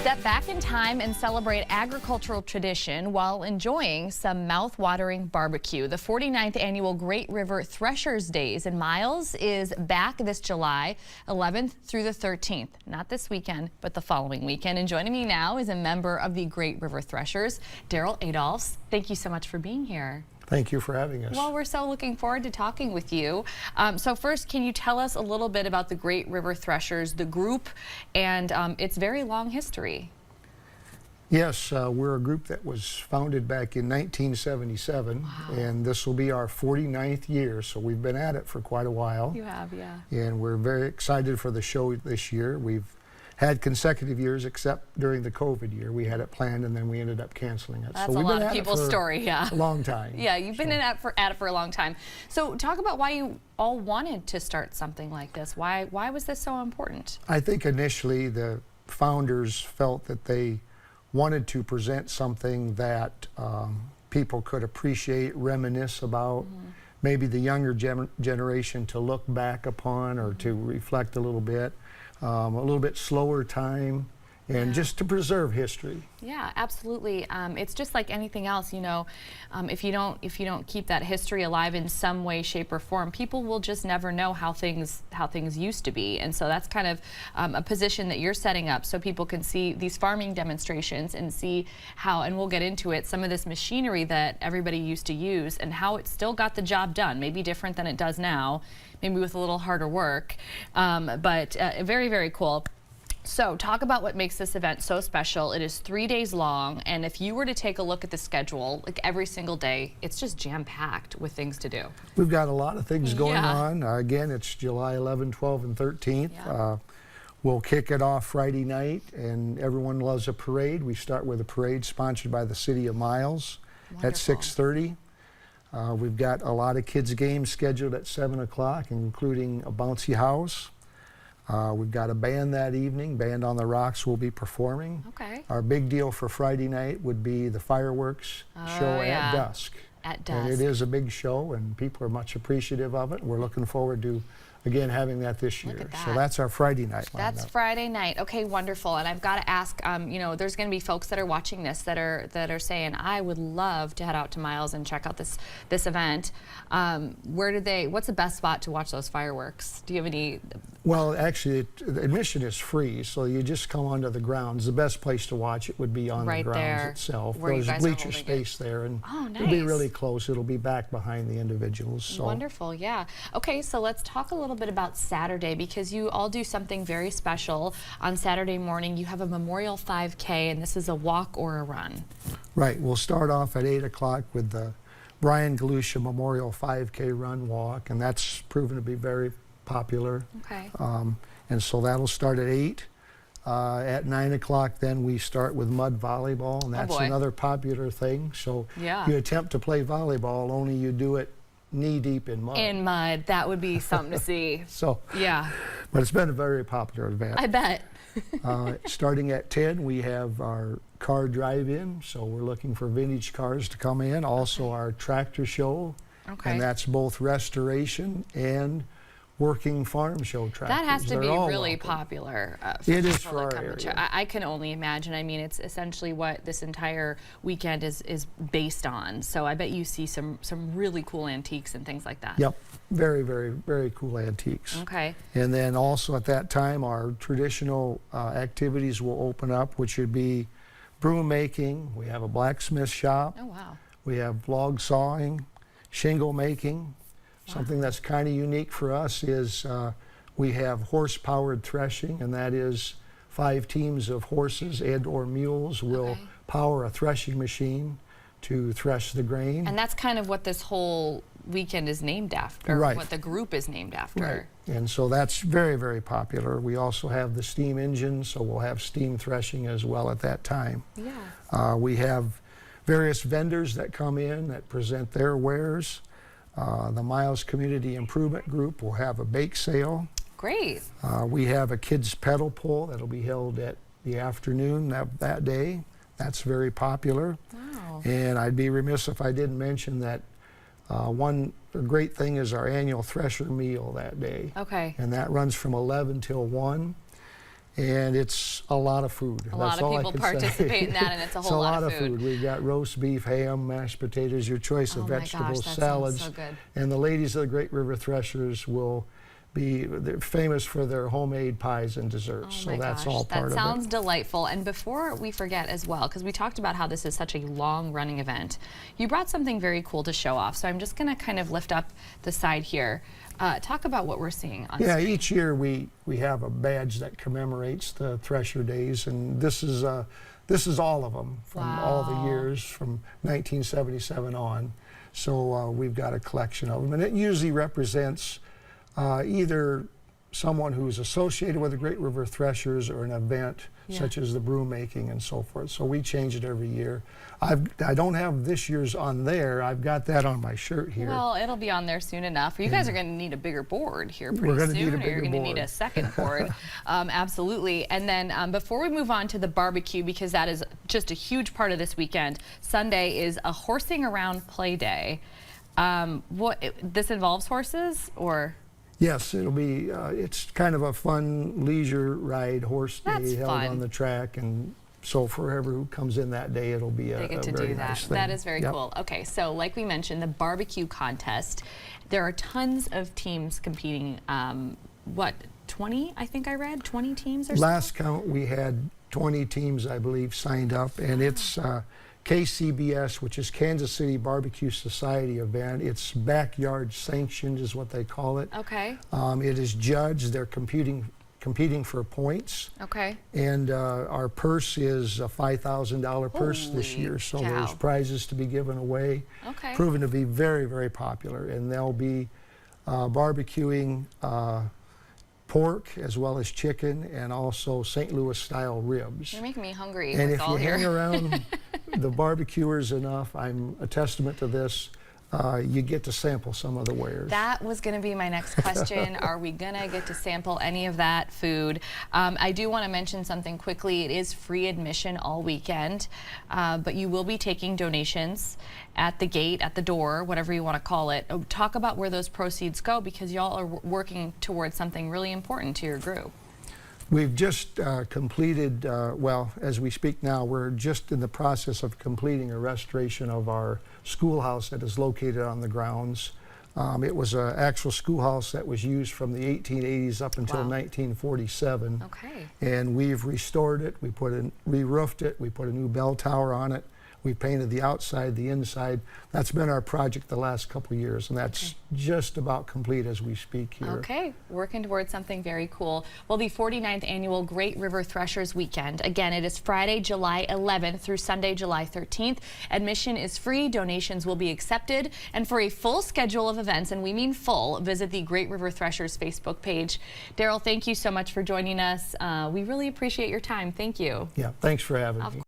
Step back in time and celebrate agricultural tradition while enjoying some mouth-watering barbecue. The 49th annual Great River Threshers Days in Miles is back this July 11th through the 13th. Not this weekend, but the following weekend. And joining me now is a member of the Great River Threshers, Daryl Adolphs. Thank you so much for being here. Thank you for having us. Well, we're so looking forward to talking with you. So first, can you tell us a little bit about the Great River Threshers, the group, and its very long history? Yes, we're a group that was founded back in 1977, Wow. and this will be our 49th year, so we've been at it for quite a while. You have, yeah. And we're very excited for the show this year. We've had consecutive years, except during the COVID year. We had it planned, and then we ended up canceling it. That's so a we've lot been of at people's it for story, yeah. a long time. Yeah, you've been at it for a long time. So talk about why you all wanted to start something like this. Why was this so important? I think initially the founders felt that they wanted to present something that people could appreciate, reminisce about, maybe the younger generation to look back upon or to reflect a little bit slower time, and just to preserve history. Yeah, absolutely. It's just like anything else, you know. If you don't keep that history alive in some way, shape, or form, people will just never know how things used to be. And so that's kind of a position that you're setting up, so people can see these farming demonstrations and see how, and we'll get into it, some of this machinery that everybody used to use and how it still got the job done. Maybe different than it does now, maybe with a little harder work, but very, very cool. So talk about what makes this event so special. It is 3 days long, and if you were to take a look at the schedule, like every single day, it's just jam-packed with things to do. We've got a lot of things going on. Again, it's July 11, 12, and 13th. Yeah. We'll kick it off Friday night, and everyone loves a parade. We start with a parade sponsored by the City of Miles. Wonderful. At 6:30. We've got a lot of kids' games scheduled at 7 o'clock, including a bouncy house. We've got a band that evening. Band on the Rocks will be performing. Okay. Our big deal for Friday night would be the fireworks show at dusk. At dusk. And it is a big show, and people are much appreciative of it. We're looking forward to, again, having that this year. Look at that. So that's our Friday night lineup. That's Friday night. Okay, wonderful. And I've got to ask, you know, there's going to be folks that are watching this that are saying, I would love to head out to Miles and check out this event. What's the best spot to watch those fireworks? Do you have any? Well, actually, admission is free, so you just come onto the grounds. The best place to watch it would be on the grounds itself. There's bleacher space there, and it'll be really close. It'll be back behind the individuals. So. Wonderful, yeah. Okay, so let's talk a little bit about Saturday, because you all do something very special on Saturday morning. You have a Memorial 5K, and this is a walk or a run. Right. We'll start off at 8 o'clock with the Brian Galusha Memorial 5K run walk, and that's proven to be very popular. Okay. And so that'll start at 8. At 9 o'clock, then we start with mud volleyball, and that's another popular thing. So you attempt to play volleyball, only you do it knee-deep in mud. In mud. That would be something to see. So, yeah. But it's been a very popular event. I bet. Starting at 10, we have our car drive-in, so we're looking for vintage cars to come in. Also our tractor show, and that's both restoration and working farm show tractors. That has to be really popular. It is for our area. I can only imagine. I mean, it's essentially what this entire weekend is based on. So I bet you see some really cool antiques and things like that. Yep, very, very, very cool antiques. Okay. And then also at that time, our traditional activities will open up, which would be broom making. We have a blacksmith shop. Oh, wow. We have log sawing, shingle making. Something that's kind of unique for us is we have horse-powered threshing, and that is 5 teams of horses and or mules will power a threshing machine to thresh the grain. And that's kind of what this whole weekend is named after, what the group is named after. Right. And so that's very, very popular. We also have the steam engine, so we'll have steam threshing as well at that time. Yeah. We have various vendors that come in that present their wares. The Miles Community Improvement Group will have a bake sale. Great. We have a kids pedal pull that'll be held at the afternoon that day. That's very popular. Wow. And I'd be remiss if I didn't mention that one great thing is our annual thresher meal that day. Okay. And that runs from 11 till 1. and it's a lot of food. A lot of people participate in that, and it's a whole lot of food. We've got roast beef, ham, mashed potatoes, your choice of vegetables, that salads. sounds so good. And the ladies of the Great River Threshers they're famous for their homemade pies and desserts. Oh so my that's gosh, all part of it. That sounds delightful. And before we forget as well, because we talked about how this is such a long-running event, you brought something very cool to show off. So I'm just going to kind of lift up the side here. Talk about what we're seeing on screen. Each year we have a badge that commemorates the Thresher Days, and this is all of them from all the years from 1977 on. So we've got a collection of them, and it usually represents either someone who's associated with the Great River Threshers or an event such as the brew making and so forth. So we change it every year. I don't have this year's on there. I've got that on my shirt here. Well, it'll be on there soon enough. You guys are going to need a bigger board here pretty We're soon, need a or you're bigger going to need a second board. Absolutely. And then before we move on to the barbecue, because that is just a huge part of this weekend, Sunday is a horsing around play day. This involves horses, or? Yes, it'll be, it's kind of a fun leisure ride, horse day held on the track, and so for whoever who comes in that day, it'll be a very nice thing. That is very cool. Okay, so like we mentioned, the barbecue contest, there are tons of teams competing. 20, I think I read, 20 teams or so? Last count, we had 20 teams, I believe, signed up, and it's KCBS, which is Kansas City Barbecue Society event. It's backyard sanctioned is what they call it. Okay. It is judged. They're competing for points. Okay. And our purse is a $5,000 purse this year. So there's prizes to be given away. Okay. Proven to be very, very popular. And they'll be barbecuing pork as well as chicken, and also St. Louis style ribs. You're making me hungry. And if you hang around the barbecuers enough, I'm a testament to this, you get to sample some of the wares. That was going to be my next question. Are we going to get to sample any of that food? I do want to mention something quickly. It is free admission all weekend, but you will be taking donations at the gate, at the door, whatever you want to call it. Talk about where those proceeds go, because y'all are working towards something really important to your group. We've just completed, well, as we speak now, we're just in the process of completing a restoration of our schoolhouse that is located on the grounds. It was an actual schoolhouse that was used from the 1880s up until 1947. Okay. And we've restored it, re-roofed it, we put a new bell tower on it. We painted the outside, the inside. That's been our project the last couple of years, and that's just about complete as we speak here. Okay, working towards something very cool. Well, the 49th annual Great River Threshers weekend. Again, it is Friday, July 11th through Sunday, July 13th. Admission is free, donations will be accepted, and for a full schedule of events, and we mean full, visit the Great River Threshers Facebook page. Daryl, thank you so much for joining us. We really appreciate your time. Thank you. Yeah, thanks for having me.